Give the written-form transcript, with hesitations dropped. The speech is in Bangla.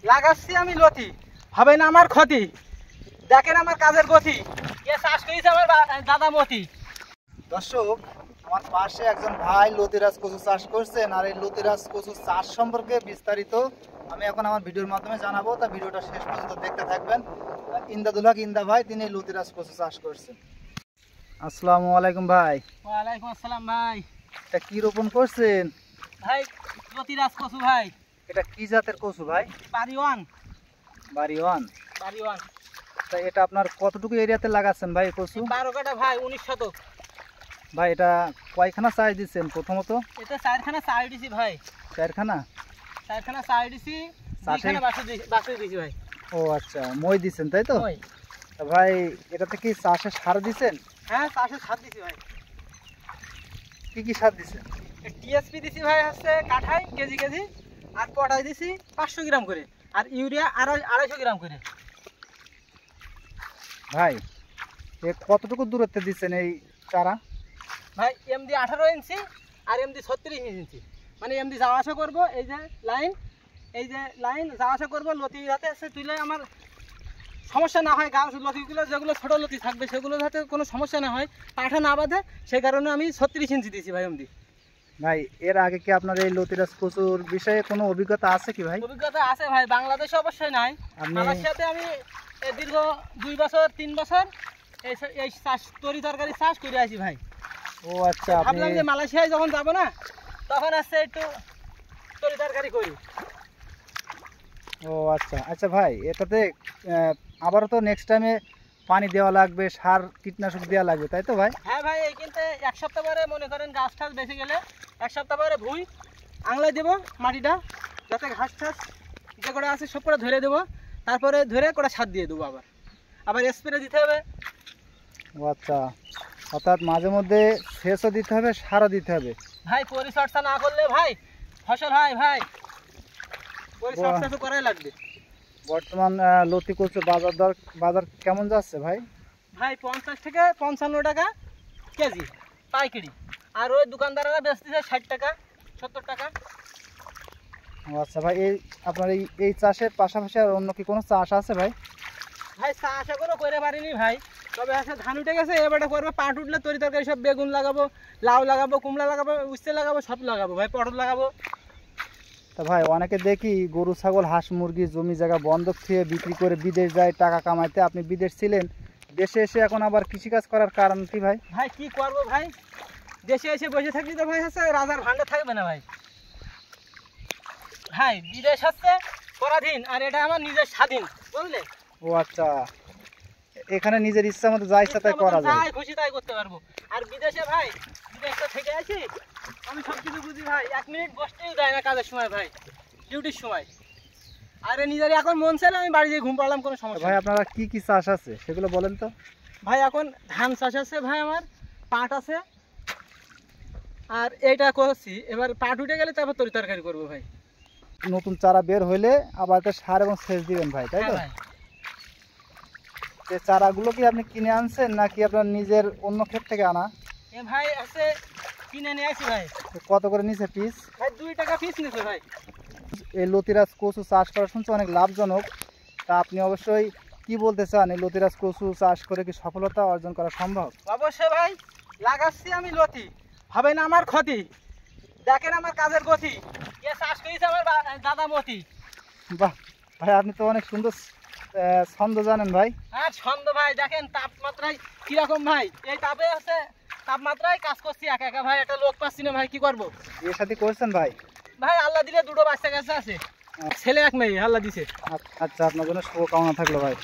লাগাচ্ছি আমি লতি, হবে না আমার ক্ষতি, দেখেন আমার কাজের গতি, এ চাষ করেছে আমার দাদা মতি। দর্শক, আমার পাশে একজন ভাই লতিরাজ কচু চাষ করছেন, আর এই লতিরাজ কচু চাষ সম্পর্কে বিস্তারিত আমি এখন আমার ভিডিওর মাধ্যমে জানাবো। তা ভিডিওটা শেষ পর্যন্ত দেখতে থাকবেন। ইমদাদুল হক ইন্দা ভাই, তিনি লতিরাজ কচু চাষ করছেন। আসসালামু আলাইকুম ভাই। ওয়ালাইকুম আসসালাম ভাই। এটা কি রোপণ করছেন ভাই লতিরাজ কচু ভাই। এটা কি জাতের কচু ভাই? বাড়িওয়ান। বাড়িওয়ান। বাড়িওয়ান। তা এটা আপনার কতটুকু এরিয়াতে লাগাচ্ছেন ভাই কচু? 12 কাঠা ভাই, 19 শতক। ভাই এটা কয়খানা চাষ দিচ্ছেন প্রথমত? এটা 4খানা চাষ দিছি ভাই। 4খানা? 4খানা চাষ দিছি, 2খানা বাছুর দিছি ভাই। ও আচ্ছা, মই দিচ্ছেন তাই তো? মই। তা ভাই এটাতে কি চাষে সার দিচ্ছেন? হ্যাঁ, চাষে সার দিছি ভাই। কি কি সার দিচ্ছেন? টিএসপি দিছি ভাই হচ্ছে কাঠায় কেজি কেজি, আর পটাশ দিছি 500 গ্রাম করে, আর ইউরিয়া 250 গ্রাম করে। ভাই এ কতটুকু দূরত্বে দিচ্ছেন এই চারা? ভাই এমডি 18 ইঞ্চি আর এমডি 36 ইঞ্চি, মানে এমডি যাওয়া আসা করবো, এই যে লাইন, এই যে লাইন যাওয়া আসা করবো, লতি যাতে আছে তুলে আমার সমস্যা না হয়, গাছ লতিগুলো যেগুলো ছোটো লতি থাকবে সেগুলো যাতে কোনো সমস্যা না হয়, পাঠা না বাঁধে, সেই কারণে আমি 36 ইঞ্চি দিয়েছি ভাই এমডি। ভাই এর আগে কি আপনার এই লতিরাজ কচুর বিষয়ে কোনো অভিজ্ঞতা আছে কি ভাই? অভিজ্ঞতা আছে ভাই, বাংলাদেশে অবশ্যই নাই। মালয়েশিয়াতে আমি দীর্ঘ 2 বছর 3 বছর এই চাষ তরি তরকারি চাষ করে আসি ভাই। ও আচ্ছা, ভাবলাম যে মালয়েশিয়ায় যখন যাবো না তখন আসছে একটু তরি তরকারি করি। ও আচ্ছা আচ্ছা ভাই, এটাতে আবারও তো নেক্সট টাইমে পানি দেওয়া লাগবে, সার কীটনাশক দেওয়া লাগবে তাই তো ভাই? হ্যাঁ ভাই, এই কিন্তু 1 সপ্তাহ পরে মনে করেন গাছ ঠাস বেঁচে গেলে 1 সপ্তাহ পরে ভুঁই আংলাই দেবো মাটিটা, যাতে ঘাস ঠাস যে করে আছে সব করে ধরে দেবো, তারপরে ধরে করে সার দিয়ে দেবো, আবার স্প্রে দিতে হবে। ও আচ্ছা, অর্থাৎ মাঝে মধ্যে সেচও দিতে হবে, সারও দিতে হবে। ভাই পরিচর্যা না করলে ভাই ফসল হয় ভাই, পরিচর্যা তো করাই লাগবে। বর্তমান লতি কচুর বাজার কেমন যাচ্ছে ভাই? ভাই 50 থেকে 55 টাকা কেজি পাইকারি, আর ওই দোকানদাররা বেচতেছে 60 টাকা 70 টাকা। ও আচ্ছা ভাই, এই আপনার এই চাষের পাশাপাশি আর অন্য কি কোনো চাষ আছে ভাই? ভাই চাষ এখনো করে পারিনি ভাই, তবে আছে ধান উঠে গেছে, এবারে করবো, পাট উঠলে তরি তরকারি সব বেগুন লাগাবো, লাউ লাগাবো, কুমড়া লাগাবো, উচ্ছে লাগাবো, সব লাগাবো ভাই, পটল লাগাবো। তা ভাই অনেকে দেখি গরু ছাগল হাঁস মুরগি জমি জায়গা বন্ধক খেয়ে বিক্রি করে বিদেশ যায় টাকা কামাইতে। আপনি বিদেশ ছিলেন, দেশে এসে এখন আবার কৃষিকাজ করার কারণ কি ভাই? ভাই কি করবো ভাই, দেশে এসে বসে থাকলে তো ভাই হচ্ছে রাজার ভান্ডার থাকবে না ভাই। ভাই বিদেশ হচ্ছে পরাধীন, আর এটা আমার নিজের স্বাধীন, বুঝলে? ও আচ্ছা, এখানে নিজের ইচ্ছা মতো যা ইচ্ছা তাই করা যায়, যাই খুশি তাই করতে পারবো। আর বিদেশে ভাই, বিদেশটা থেকে আছি আমি সব কিছু বুঝি ভাই, 1 মিনিট বসতেই দেয় না কাজের সময় ভাই, ডিউটির সময়। আরে নিজের এখন মন চাইলে আমি বাড়ি গিয়ে ঘুম পাড়লাম, কোনো সমস্যা ভাই আপনারা কি কি চাষ আছে সেগুলো বলেন তো? ভাই এখন ধান চাষ আছে ভাই, আমার পাট আছে, আর এইটা করছি, এবার পাট উঠে গেলে তারপর তরি তরকারি করবো ভাই। নতুন চারা বের হইলে আবার তো সার এবং সেচ দিবেন ভাই, তাই তো? ভাই এই চারাগুলো কি আপনি কিনে আনছেন নাকি আপনার নিজের অন্য ক্ষেত থেকে আনা? এ ভাই আছে কিনে নিয়ে আসি ভাই। কত করে নিছে পিস? ভাই 2 টাকা পিস নিছে ভাই। এই লতিরাজ কচু চাষ করা শুনছি অনেক লাভজনক। তা আপনি অবশ্যই কি বলতে চান, এই লতিরাজ কচু চাষ করে কি সফলতা অর্জন করা সম্ভব? অবশ্যই ভাই, লাগাচ্ছি আমি লতি, হবে না আমার ক্ষতি, দেখেন আমার কাজের গতি, এ চাষ করেছে আমার দাদা মতি। বাহ ভাই, আপনি তো অনেক সুন্দর ছন্দ জানেন ভাই। আর ছন্দ ভাই, দেখেন তাপমাত্রায় কিরকম ভাই, এই তাপে হচ্ছে তাপমাত্রায় কাজ করছি একা একা ভাই, একটা লোক পাচ্ছি না ভাই, কি করবো? এর সাথে করছেন ভাই? ভাই আল্লাহ দিলে 2টো বাচ্চা কাছে আছে, ছেলে 1 মেয়ে আল্লাহ দিছে। আচ্ছা, আপনার জন্য শুভকামনা থাকলো ভাই।